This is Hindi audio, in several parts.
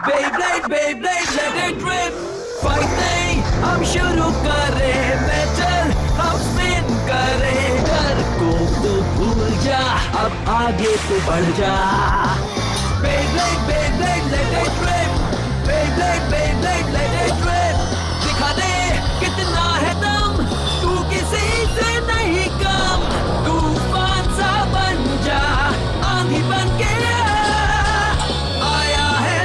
Beyblade, Beyblade, let it rip. Fighting, हम शुरू करें. Metal, हम spin करें. डर को तो भूल जा, अब आगे तो बढ़ जा. Beyblade, Beyblade, let it rip. Beyblade, Beyblade, let it rip. दिखा दे कितना है दम, तू किसी से नहीं कम. तूफान सा बन जा, आंधी बन के आया है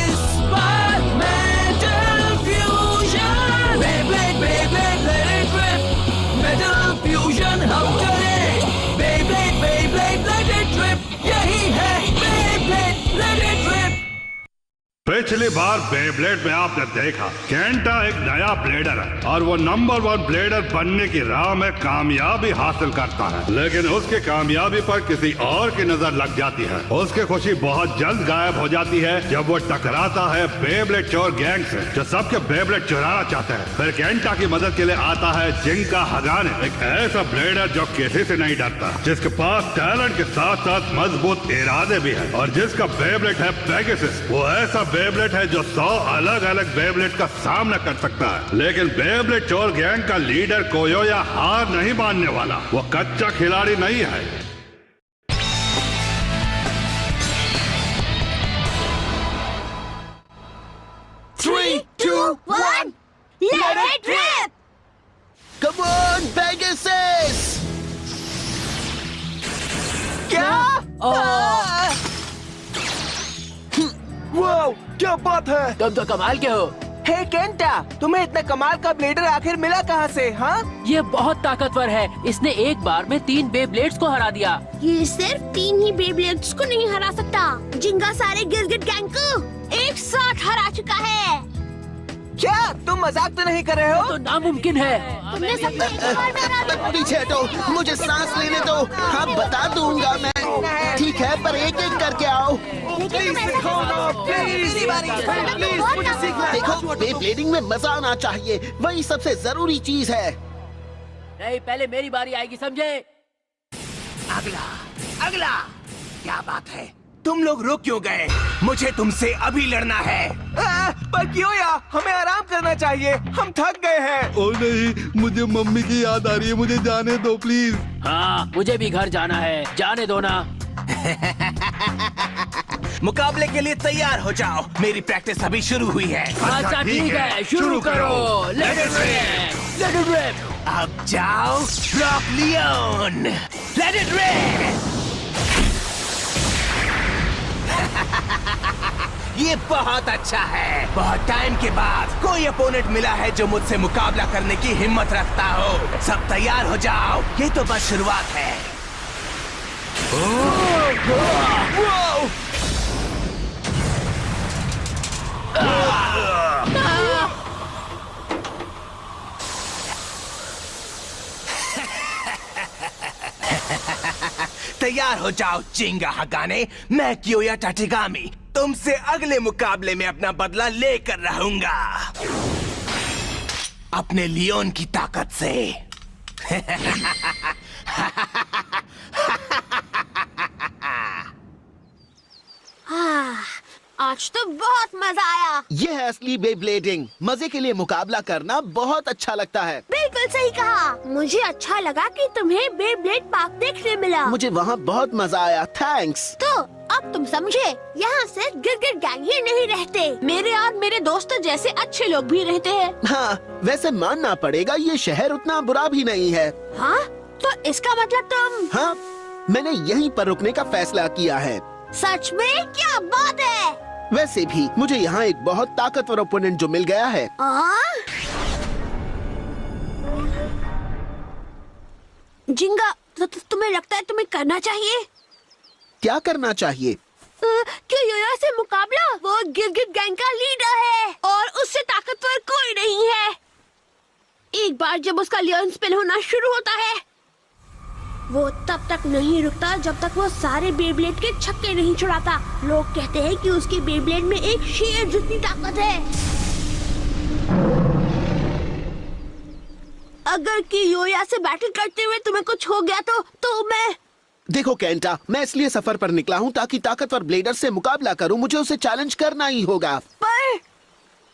इस बार metal fusion. Beyblade, Beyblade, let it rip. Metal fusion हम करें. Beyblade, Beyblade, let it rip. यही है Beyblade, let it rip. पिछली बार बेब्लेड में आपने देखा केंटा एक नया ब्लेडर है और वो नंबर 1 ब्लेडर बनने की राह में कामयाबी हासिल करता है. लेकिन उसकी कामयाबी पर किसी और की नजर लग जाती है. उसकी खुशी बहुत जल्द गायब हो जाती है जब वो टकराता है बेब्लेड चोर गैंग से जो सबके बेब्लेड चुराना चाहते हैं. फिर केंटा की मदद के लिए आता है जिंगा हगाने, एक ऐसा ब्लेडर जो किसी से नहीं डरता, जिसके पास टैलेंट के साथ साथ मजबूत इरादे भी है और जिसका बेब्लेड है पेगासस. वो ऐसा बेब्लेड है जो 100 अलग अलग बेब्लेड का सामना कर सकता है. लेकिन बेब्लेड चोर गैंग का लीडर कोयोया हार नहीं मानने वाला. वो कच्चा खिलाड़ी नहीं है. Three, two, one, let it rip! Come on, Pegasus! क्या? वाओ, क्या बात है? तुम तो कमाल के हो. हे केंटा, तुम्हें इतना कमाल का ब्लेडर आखिर मिला कहाँ से? हाँ, ये बहुत ताकतवर है. इसने एक बार में 3 बेब्लेड्स को हरा दिया. ये सिर्फ 3 ही बेब्लेड्स को नहीं हरा सकता. जिंगा सारे गिलगिट गैंग को एक साथ हरा चुका है. क्या तुम मजाक तो नहीं कर रहे हो? तो नामुमकिन है. तुमने सबको एक बार में हरा दिया. पीछे हटो, मुझे सांस लेने दो. हाँ, बता दूंगा मैं. ठीक है, पर एक एक करके आओ. लेकिन तुम ऐसा देखो, बेब्लेडिंग में मजा आना चाहिए, वही सबसे जरूरी चीज है. नहीं, पहले मेरी बारी आएगी, समझे? अगला अगला. क्या बात है, तुम लोग रुक क्यों गए? मुझे तुमसे अभी लड़ना है. पर क्यों यार, हमें आराम करना चाहिए. हम थक गए हैं. ओ नहीं, मुझे मम्मी की याद आ रही है. मुझे जाने दो प्लीज. हाँ, मुझे भी घर जाना है. जाने दो ना. मुकाबले के लिए तैयार हो जाओ. मेरी प्रैक्टिस अभी शुरू हुई है. अच्छा ठीक है, शुरू करो. Let it rip, let it rip. अब जाओ, Rock Leone. Let it rip. ये बहुत अच्छा है. बहुत टाइम के बाद कोई अपोनेंट मिला है जो मुझसे मुकाबला करने की हिम्मत रखता हो. सब तैयार हो जाओ, ये तो बस शुरुआत है. तैयार हो जाओ जिंगा हगाने. मैं कियोया टाटिगामी तुमसे अगले मुकाबले में अपना बदला लेकर रहूंगा, अपने लियोन की ताकत से. आज तो बहुत मजा आया. ये है असली बेब्लेडिंग. मजे के लिए मुकाबला करना बहुत अच्छा लगता है. बिल्कुल सही कहा. मुझे अच्छा लगा कि तुम्हें बेब्लेड पार्क देखने मिला. मुझे वहाँ बहुत मजा आया. थैंक्स. तो अब तुम समझे, यहाँ सिर्फ गिरगिट गैंग ही नहीं रहते. मेरे और मेरे दोस्तों जैसे अच्छे लोग भी रहते हैं. हाँ, वैसे मानना पड़ेगा ये शहर उतना बुरा भी नहीं है. हाँ, तो इसका मतलब तुम... हाँ, मैंने यहीं पर रुकने का फैसला किया है. सच में? क्या बात है. वैसे भी मुझे यहाँ एक बहुत ताकतवर ओपोनेंट जो मिल गया है. जिंगा, तुम्हें लगता है तुम्हें करना चाहिए? क्या करना चाहिए? कियोया से मुकाबला. वो गिलगिट गैंग का लीडर है और उससे ताकतवर कोई नहीं है. एक बार जब उसका लियोन स्पिन होना शुरू होता है, वो तब तक नहीं रुकता जब तक वो सारे बेब्लेड के छक्के नहीं छुड़ाता. लोग कहते हैं कि उसके बेब्लेड में एक शेर जितनी ताकत है. अगर कियोया से बैटल करते हुए तुम्हें कुछ हो गया तो मैं देखो केंटा, मैं इसलिए सफर पर निकला हूँ ताकि ताकतवर ब्लेडर से मुकाबला करूँ। मुझे उसे चैलेंज करना ही होगा। पर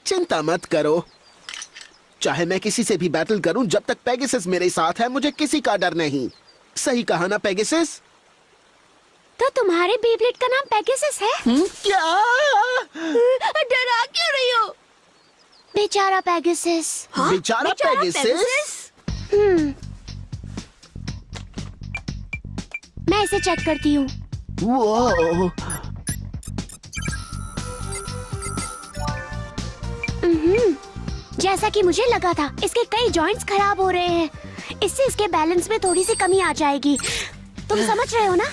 चिंता मत करो, चाहे मैं किसी से भी बैटल करूं, जब तक पेगासस मेरे साथ है मुझे किसी का डर नहीं। सही कहा ना पेगासस? तो तुम्हारे बेब्लेड का नाम पेगासस है? क्या? डरा क्यों रही हो? बेचारा पेगासस। बेचारा पेगासस? मैं इसे चेक करती हूँ। वो जैसा कि मुझे लगा था, इसके कई जॉइंट्स खराब हो रहे हैं। इससे इसके बैलेंस में थोड़ी सी कमी आ जाएगी। तुम समझ रहे हो ना?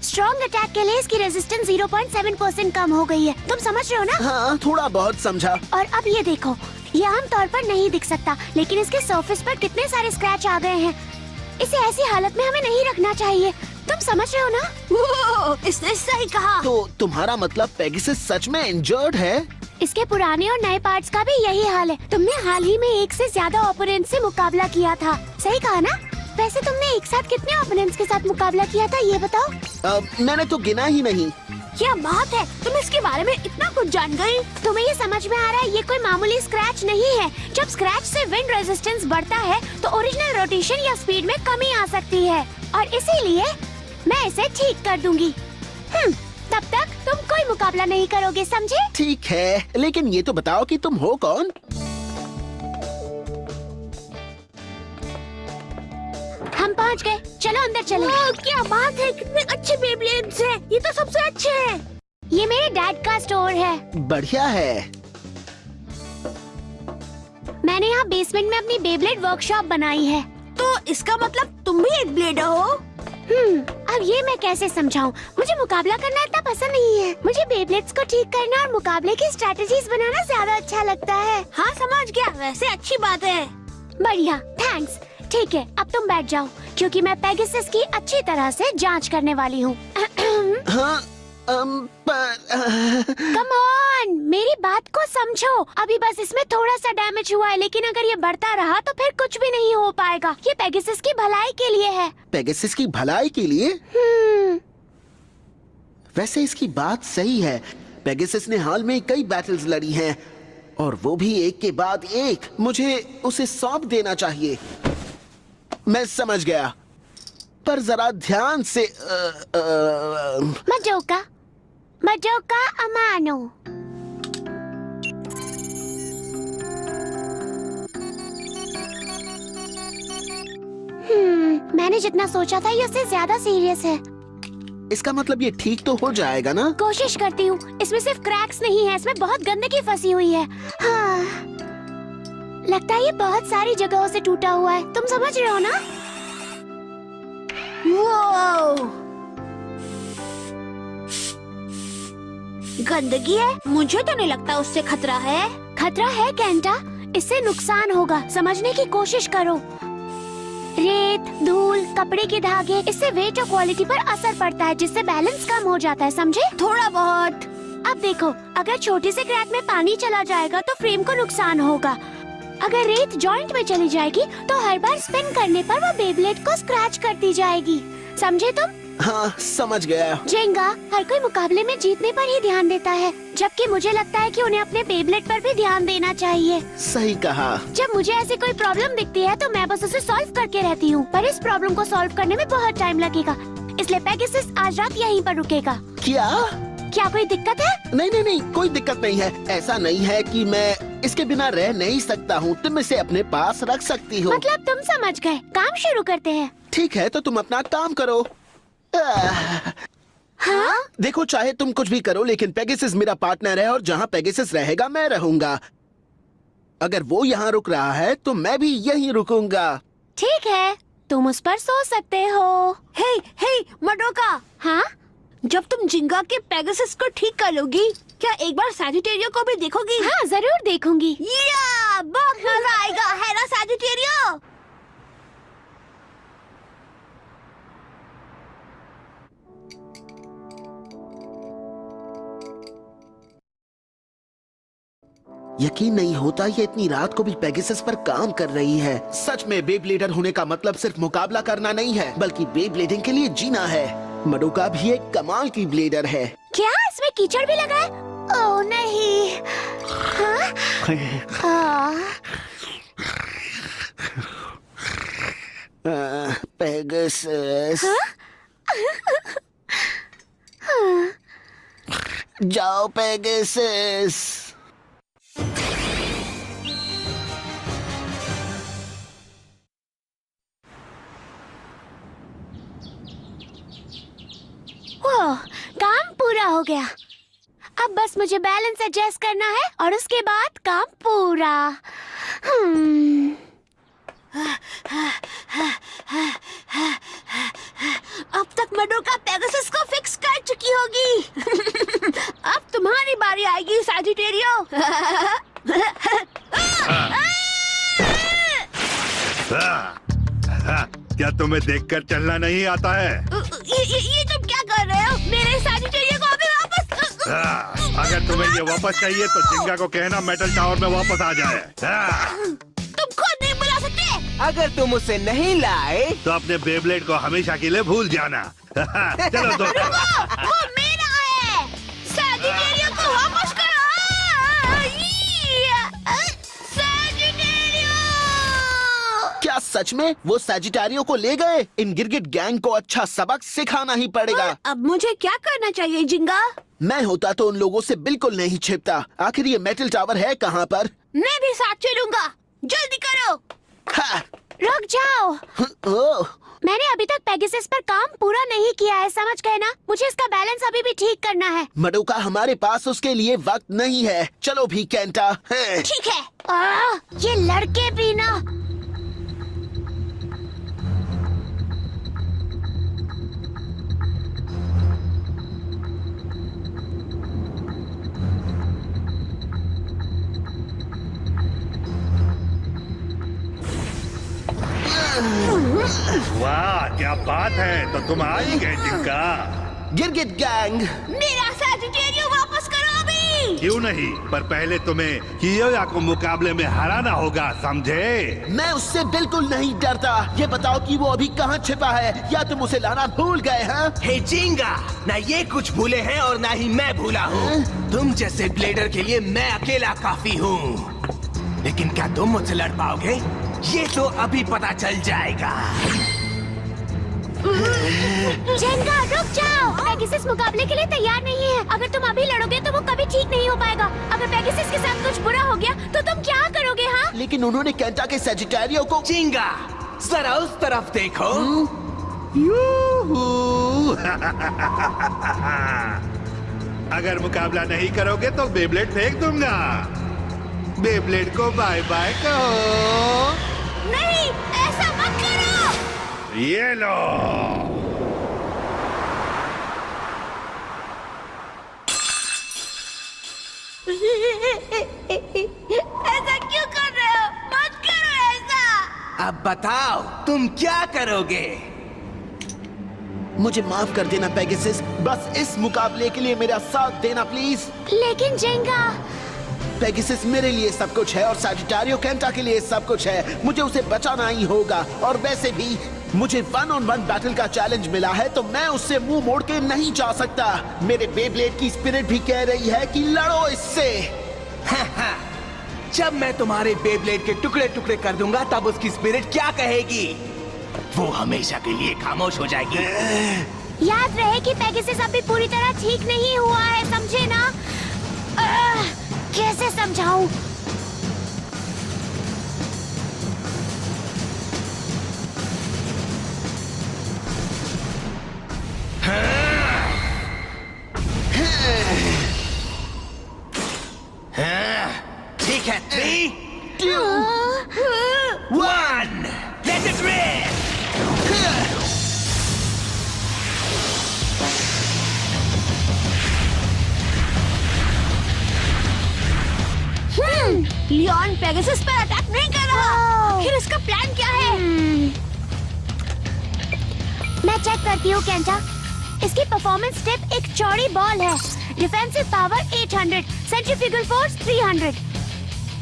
स्ट्रॉन्ग अटैक के लिए इसकी रेजिस्टेंस 0.7% कम हो गई है। तुम समझ रहे हो ना? हाँ, थोड़ा बहुत समझा। और अब ये देखो, ये आम तौर पर नहीं दिख सकता, लेकिन इसके सरफेस पर कितने सारे स्क्रैच आ गए हैं। इसे ऐसी हालत में हमें नहीं रखना चाहिए। तुम समझ रहे हो ना? वो, इसने सही कहा। तो तुम्हारा मतलब पेगासस सच में इंजर्ड है? इसके पुराने और नए पार्ट्स का भी यही हाल है। तुमने हाल ही में एक से ज्यादा ओपोनेंट से मुकाबला किया था, सही कहा ना? वैसे तुमने एक साथ कितने ओपोनेंट्स के साथ मुकाबला किया था, ये बताओ। मैंने तो गिना ही नहीं। क्या बात है, तुम इसके बारे में इतना कुछ जान गई। तुम्हें ये समझ में आ रहा है, ये कोई मामूली स्क्रैच नहीं है। जब स्क्रैच से विंड रेजिस्टेंस बढ़ता है तो ओरिजिनल रोटेशन या स्पीड में कमी आ सकती है, और इसीलिए मैं इसे ठीक कर दूंगी। तब तक तुम कोई मुकाबला नहीं करोगे, समझे? ठीक है, लेकिन ये तो बताओ कि तुम हो कौन? हम पहुंच गए, चलो अंदर चलो। क्या बात है, कितने अच्छे बेब्लेड्स हैं। ये तो सबसे अच्छे हैं। ये मेरे डैड का स्टोर है। बढ़िया है। मैंने यहाँ बेसमेंट में अपनी बेब्लेड वर्कशॉप बनाई है। तो इसका मतलब तुम भी एक ब्लेडर हो? अब ये मैं कैसे समझाऊं? मुझे मुकाबला करना इतना पसंद नहीं है। मुझे बेब्लेड्स को ठीक करना और मुकाबले की स्ट्रेटजीज बनाना ज्यादा अच्छा लगता है। हाँ, समझ गया। वैसे अच्छी बात है। बढ़िया, थैंक्स। ठीक है, अब तुम बैठ जाओ, क्योंकि मैं पेगासस की अच्छी तरह से जांच करने वाली हूँ। हाँ, कम ऑन, मेरी बात को समझो। अभी बस इसमें थोड़ा सा डैमेज हुआ है, लेकिन अगर ये बढ़ता रहा तो फिर कुछ भी नहीं हो पाएगा। ये पेगासस की भलाई के लिए है। पेगासस की भलाई के लिए? वैसे इसकी बात सही है। पेगासस ने हाल में कई बैटल्स लड़ी हैं, और वो भी एक के बाद एक। मुझे उसे सौंप देना चाहिए। मैं समझ गया, पर जरा ध्यान से। मजोका अमानो। मैंने जितना सोचा था ये उससे ज्यादा सीरियस है। इसका मतलब ये ठीक तो हो जाएगा ना? कोशिश करती हूँ। इसमें सिर्फ क्रैक्स नहीं है, इसमें बहुत गंदगी फंसी हुई है। हाँ, लगता है ये बहुत सारी जगहों से टूटा हुआ है। तुम समझ रहे हो ना? वो गंदगी है? मुझे तो नहीं लगता उससे खतरा है। खतरा है केंटा, इससे नुकसान होगा। समझने की कोशिश करो। रेत, धूल, कपड़े के धागे, इससे वेट और क्वालिटी पर असर पड़ता है, जिससे बैलेंस कम हो जाता है, समझे? थोड़ा बहुत। अब देखो, अगर छोटे से क्रैक में पानी चला जाएगा तो फ्रेम को नुकसान होगा। अगर रेत जॉइंट में चली जाएगी तो हर बार स्पिन करने पर वो बेब्लेड को स्क्रैच करती जाएगी। समझे तुम? हाँ, समझ गया। जेंगा, हर कोई मुकाबले में जीतने पर ही ध्यान देता है, जबकि मुझे लगता है कि उन्हें अपने बेब्लेड पर भी ध्यान देना चाहिए। सही कहा। जब मुझे ऐसी कोई प्रॉब्लम दिखती है तो मैं बस उसे सॉल्व करके रहती हूँ, पर इस प्रॉब्लम को सॉल्व करने में बहुत टाइम लगेगा, इसलिए पेगासस आज रात यहीं पर रुकेगा। क्या कोई दिक्कत है? नहीं, कोई दिक्कत नहीं है। ऐसा नहीं है कि मैं इसके बिना रह नहीं सकता हूँ। तुम इसे अपने पास रख सकती हो। मतलब तुम समझ गए। काम शुरू करते हैं। ठीक है, तो तुम अपना काम करो। हाँ? देखो, चाहे तुम कुछ भी करो, लेकिन पेगासस मेरा पार्टनर है, और जहाँ पेगासस रहेगा मैं रहूंगा। अगर वो यहाँ रुक रहा है तो मैं भी यहीं रुकूंगा। ठीक है, तुम उस पर सो सकते हो। हे मडोका। हाँ? जब तुम जिंगा के पेगासस को ठीक कर लोगी, क्या एक बार सैजिटेरियो को भी देखोगी? हाँ, जरूर देखूंगी। बहुत मजा आएगा, है ना सैजिटेरियो? यकीन नहीं होता ये इतनी रात को भी पेगासस पर काम कर रही है। सच में बेब्लेडर होने का मतलब सिर्फ मुकाबला करना नहीं है, बल्कि बेब्लेडिंग के लिए जीना है। मडोका भी एक कमाल की ब्लेडर है। क्या इसमें कीचड़ भी लगा है? ओह नहीं। हाँ? पेगासस। जाओ पेगासस। ओह, काम पूरा हो गया। अब बस मुझे बैलेंस एडजस्ट करना है और उसके बाद काम पूरा। अब तक मडोका पेगासस को फिक्स कर चुकी होगी। अब तुम्हारी बारी आएगी सजिटेरियो। क्या तुम्हें देखकर चलना नहीं आता है? ये तुम क्या कर रहे हो? मेरे सजिटेरियो को अभी वापस। अगर तुम्हें ये वापस चाहिए तो जिंगा को कहना मेटल टावर में वापस आ जाए। तुम खुद नहीं बुला सकते। अगर तुम उसे नहीं लाए तो अपने बेब्लेड को हमेशा के लिए भूल जाना। चलो दोस्तों। वो मेरा है। सजिटेरियो को वापस करो। सजिटेरियो। क्या सच में वो सजिटारियो को ले गए? इन गिरगिट गैंग को अच्छा सबक सिखाना ही पड़ेगा। अब मुझे क्या करना चाहिए जिंगा? मैं होता तो उन लोगों से बिल्कुल नहीं छिपता। आखिर ये मेटल टावर है कहाँ पर? मैं भी साथ चलूंगा। जल्दी करो। हाँ। रुक जाओ। ओह, मैंने अभी तक पेगासस पर काम पूरा नहीं किया है, समझ गए ना? मुझे इसका बैलेंस अभी भी ठीक करना है। मडोका हमारे पास उसके लिए वक्त नहीं है। चलो भी केंटा। ठीक है। ये लड़के भी ना। वाह क्या बात है, तो तुम आ ही गए जिंगा। गिरगिट गैंग। मेरा सजिटेरियो वापस करो अभी। क्यों नहीं, पर पहले तुम्हें कियोया को मुकाबले में हराना होगा, समझे? मैं उससे बिल्कुल नहीं डरता। ये बताओ कि वो अभी कहाँ छिपा है, या तुम उसे लाना भूल गए हैं? हे जिंगा, ना ये कुछ भूले हैं और ना ही मैं भूला हूँ। तुम जैसे ब्लेडर के लिए मैं अकेला काफी हूँ। लेकिन क्या तुम मुझसे लड़ पाओगे? ये तो अभी पता चल जाएगा। जिंगा रुक जाओ। पेगासस मुकाबले के लिए तैयार नहीं है। अगर तुम अभी लड़ोगे तो वो कभी ठीक नहीं हो पाएगा। अगर पेगासस के साथ कुछ बुरा हो गया तो तुम क्या करोगे? हाँ, लेकिन उन्होंने केंटा के सजिटारियो को। जिंगा, जरा उस तरफ देखो। अगर मुकाबला नहीं करोगे तो बेब्लेड फेंक दूंगा। बेब्लेड को बाय बाय कहो। नहीं, ऐसा मत करो। ये लो। ऐसा क्यों कर रहे हो? मत करो ऐसा। अब बताओ तुम क्या करोगे? मुझे माफ कर देना पेगासस, बस इस मुकाबले के लिए मेरा साथ देना प्लीज। लेकिन जिंगा। पेगासस मेरे लिए सब कुछ है और सजिटारियो केंटा के लिए सब कुछ है। मुझे उसे बचाना ही होगा। और वैसे भी मुझे 1-on-1 बैटल का चैलेंज मिला है तो मैं उससे मुंह मोड़ के नहीं जा सकता। मेरे बेब्लेड की स्पिरिट भी कह रही है कि लड़ो इससे। जब मैं तुम्हारे बेब्लेड के टुकड़े टुकड़े कर दूंगा तब उसकी स्पिरिट क्या कहेगी? वो हमेशा के लिए खामोश हो जाएगी। याद रहे कि पेगासस अभी पूरी तरह ठीक नहीं हुआ है, समझे ना? कैसे समझाऊं? ठीक है, 3, 2, 1, let it rip! Leone Pegasus पर अटैक नहीं कर रहा। आखिर इसका प्लान क्या है? मैं चेक करती हूँ केंटा। इसकी परफॉर्मेंस टिप एक चौड़ी बॉल है। Defensive power 800, centrifugal force 300।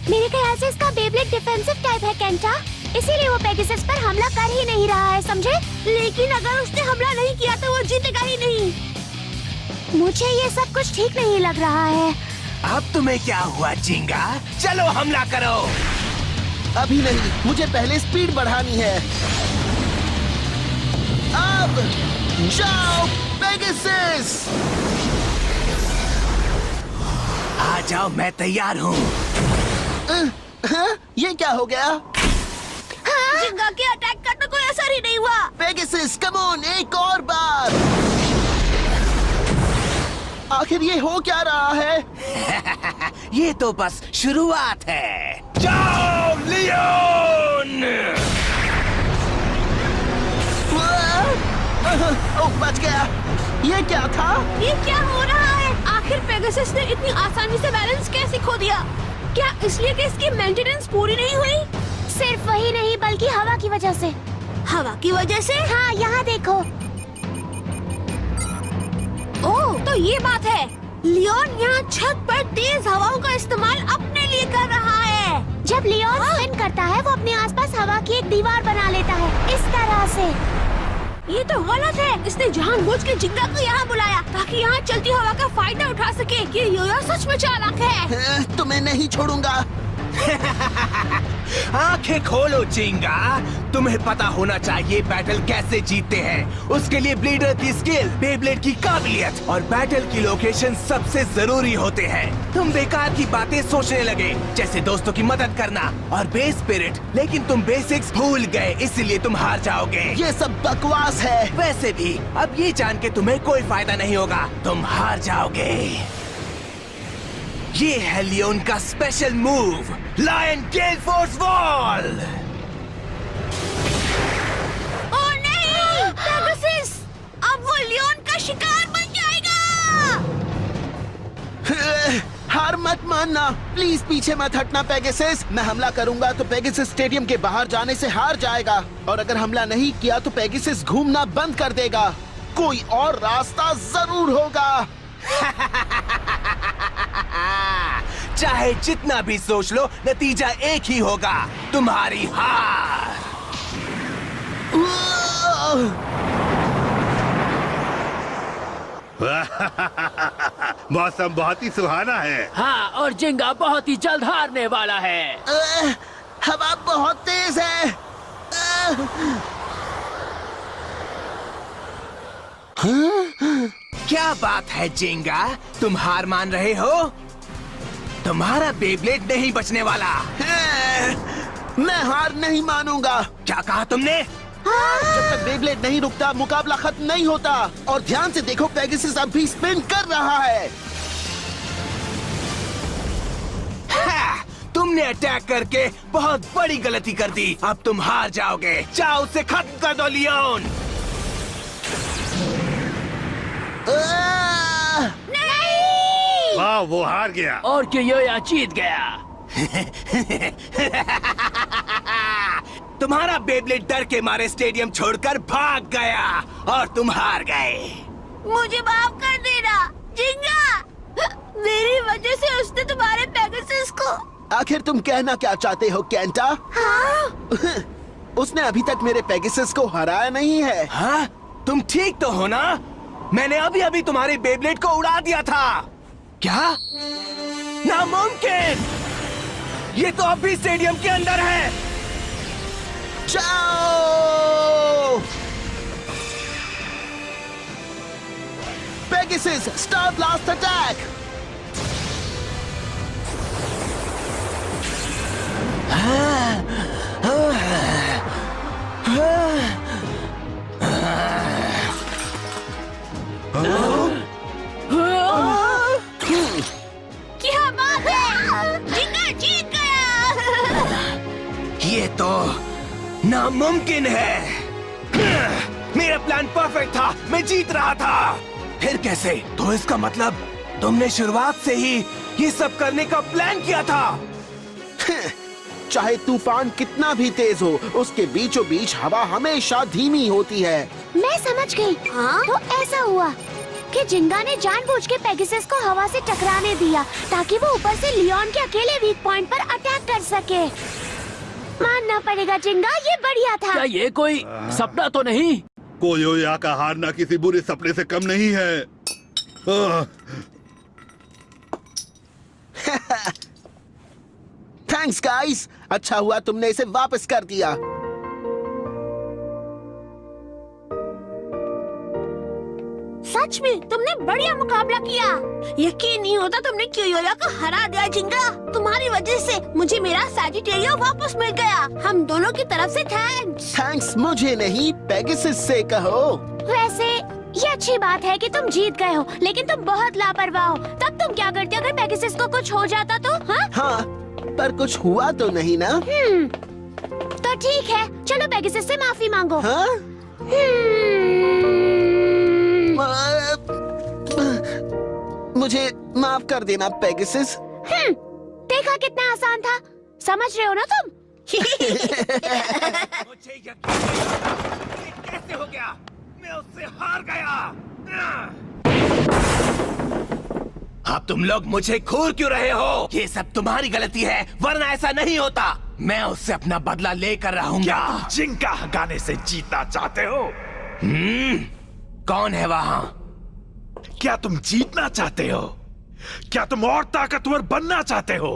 मेरे ख्याल से इसका बेब्लेड डिफेंसिव टाइप है केंटा। इसीलिए वो पेगासस पर हमला कर ही नहीं रहा है, समझे? लेकिन अगर उसने हमला नहीं किया तो वो जीतेगा ही नहीं। मुझे ये सब कुछ ठीक नहीं लग रहा है। अब तुम्हें क्या हुआ जिंगा? चलो हमला करो। अभी नहीं, मुझे पहले स्पीड बढ़ानी है। अब जाओ पेगासस! आ जाओ, मैं तैयार हूँ। हाँ? ये क्या हो गया? जिंगा के अटैक का तो कोई असर ही नहीं हुआ। पेगासस, कम ऑन, एक और बार। आखिर ये हो क्या रहा है? ये तो बस शुरुआत है। जाओ लियोन! ओह, बच गया। ये क्या था? ये क्या हो रहा है? आखिर पेगासस ने इतनी आसानी से बैलेंस कैसे खो दिया? क्या इसलिए कि इसकी मेंटेनेंस पूरी नहीं हुई? सिर्फ वही नहीं बल्कि हवा की वजह से। हवा की वजह से? हाँ, यहाँ देखो। ओह, तो ये बात है। लियोन यहाँ छत पर तेज हवाओं का इस्तेमाल अपने लिए कर रहा है। जब लियोन स्पिन करता है, वो अपने आसपास हवा की एक दीवार बना लेता है, इस तरह से। ये तो गलत है। इसने जानबूझ के जिंगा को यहाँ बुलाया ताकि यहाँ चलती हवा का फायदा उठा सके। ये योयो सच में चालाक है। तुम्हें नहीं छोड़ूंगा। आंखें खोलो जिंगा। तुम्हें पता होना चाहिए बैटल कैसे जीतते हैं। उसके लिए ब्लेडर की स्किल, बेब्लेड की काबिलियत और बैटल की लोकेशन सबसे जरूरी होते हैं। तुम बेकार की बातें सोचने लगे, जैसे दोस्तों की मदद करना और बेस स्पिरिट, लेकिन तुम बेसिक्स भूल गए, इसलिए तुम हार जाओगे। ये सब बकवास है। वैसे भी अब ये जान के तुम्हें कोई फायदा नहीं होगा, तुम हार जाओगे। ये है लियोन का स्पेशल मूव, लायन गेल फोर्स वॉल। ओह नहीं, पेगासस! अब वो लियोन का शिकार बन जाएगा। हार मत मानना, प्लीज पीछे मत हटना पेगासस। मैं हमला करूंगा तो पेगासस स्टेडियम के बाहर जाने से हार जाएगा, और अगर हमला नहीं किया तो पेगासस घूमना बंद कर देगा। कोई और रास्ता जरूर होगा। चाहे जितना भी सोच लो, नतीजा एक ही होगा, तुम्हारी हार। मौसम बहुत ही सुहाना है। हाँ, और जिंगा बहुत ही जल्द हारने वाला है। हवा बहुत तेज है। क्या बात है जिंगा, तुम हार मान रहे हो? तुम्हारा बेब्लेड नहीं बचने वाला। मैं हार नहीं मानूंगा। क्या कहा तुमने? जब तक बेब्लेड नहीं रुकता, मुकाबला खत्म नहीं होता। और ध्यान से देखो, पेगासस अब भी स्पिन कर रहा है। तुमने अटैक करके बहुत बड़ी गलती कर दी। अब तुम हार जाओगे। जाओ, उसे खत्म कर दो लियोन। नहीं! वाह, वो हार गया। और कि योया जीत गया। तुम्हारा बेब्लेड डर के मारे स्टेडियम छोड़कर भाग गया और तुम हार गए। मुझे माफ कर देना जिंगा। मेरी वजह से उसने तुम्हारे पेगासस को। आखिर तुम कहना क्या चाहते हो केंटा? हाँ? उसने अभी तक मेरे पेगासस को हराया नहीं है। हाँ? तुम ठीक तो हो ना? मैंने अभी अभी तुम्हारे बेब्लेड को उड़ा दिया था। क्या? नामुमकिन! ये तो अभी स्टेडियम के अंदर है। जाओ! Pegasus, star blast attack! क्या बात है? जिंगा जीत गया। ये तो नामुमकिन है। मेरा प्लान परफेक्ट था, मैं जीत रहा था। फिर कैसे? तो इसका मतलब तुमने शुरुआत से ही ये सब करने का प्लान किया था। चाहे तूफान कितना भी तेज हो, उसके बीचों बीच हवा हमेशा धीमी होती है। मैं समझ गई। हाँ? तो ऐसा हुआ कि जिंगा ने जानबूझ के पेगासस को हवा से टकराने दिया ताकि वो ऊपर से लियोन के अकेले वीक पॉइंट पर अटैक कर सके। मानना पड़ेगा जिंगा, ये बढ़िया था। क्या ये कोई सपना तो नहीं? कोयोया का हारना किसी बुरे सपने से कम नहीं है। थैंक्स गाइस, अच्छा हुआ तुमने इसे वापस कर दिया। सच में तुमने बढ़िया मुकाबला किया। यकीन नहीं होता तुमने क्योयोया को हरा दिया जिंगा। तुम्हारी वजह से मुझे मेरा सैजिटेरियो वापस मिल गया। हम दोनों की तरफ से थैंक्स। थैंक्स मुझे नहीं, पेगासस से कहो। वैसे ये अच्छी बात है कि तुम जीत गए हो, लेकिन तुम बहुत लापरवाह हो। तब तुम क्या करते अगर पेगासस को कुछ हो जाता तो? हाँ, पर कुछ हुआ तो नहीं ना? तो ठीक है, चलो पेगासस से माफी मांगो। हाँ? मुझे माफ कर देना पेगासस। देखा कितना आसान था, समझ रहे हो ना तुम? मुझे यकीन नहीं, ये कैसे हो गया? मैं उससे हार गया। अब तुम लोग मुझे घूर क्यों रहे हो? ये सब तुम्हारी गलती है, वरना ऐसा नहीं होता। मैं उससे अपना बदला लेकर रहूंगा। क्या तुम जिंका हगाने से जीतना चाहते हो? कौन है वहाँ? क्या तुम जीतना चाहते हो? क्या तुम और ताकतवर बनना चाहते हो?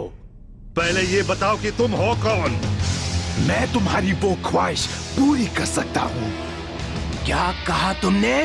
पहले ये बताओ कि तुम हो कौन? मैं तुम्हारी वो ख्वाहिश पूरी कर सकता हूँ। क्या कहा तुमने?